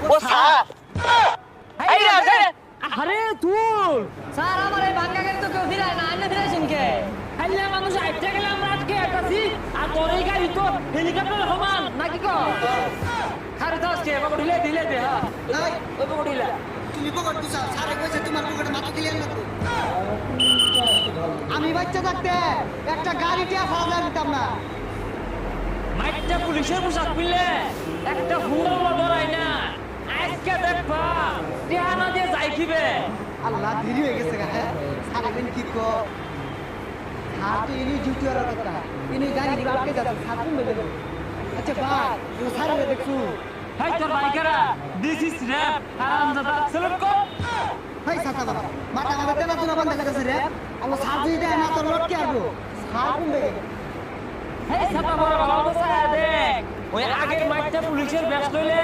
ও sir এই রে আরে তুই স্যার আমার এই ভাঙ্গা গাড়ি তো কেউ দিলাই না আইনে দিলাইছেন কে খাইলে মানুষ আইটা গেলে আমরা আটকে আছি আর তোর এই গাড়ি তো হেলিকপ্টার সমান নাকি কো খারে দাস কে বাবা ঢিলে ঢিলে দে হ্যাঁ ওই বাবা ঢিলা তুমি পকেট দিছো সারে কইছে তোমার পকেটে মাথা দিলেন না তো আমি বাচ্চা থাকতে একটা গাড়িটা ফালা দিতাম না মাইটটা পুলিশের পোশাক পিনলে একটা হুড়ো ধরাই না আজকে দেখবা টিহানা দিয়ে যাই খিবে আল্লাহ দেরি হয়ে গেছে গা হ্যাঁ সারে দিন কি কো হাত ইনি জুটি আর কথা ইনি গাড়ি আটকে যাচ্ছে সাথে মেলে আচ্ছা ভাই ও সারে দেখছু হাই তোর বাইকারা দিস ইজ র‍্যাপ হারামজাদা সেলুট কর ভাই সাতা বাবা মাথা মাথা তেলা তুলা বন্ধ করতেছে রে আমার সাজু দেয় না তোর লটকে আসবো সার কমবে হেই ছাতা বড় বাবা বসায় দেখ ওই আগের মাইটটা পুলিশের ব্যাস লইলে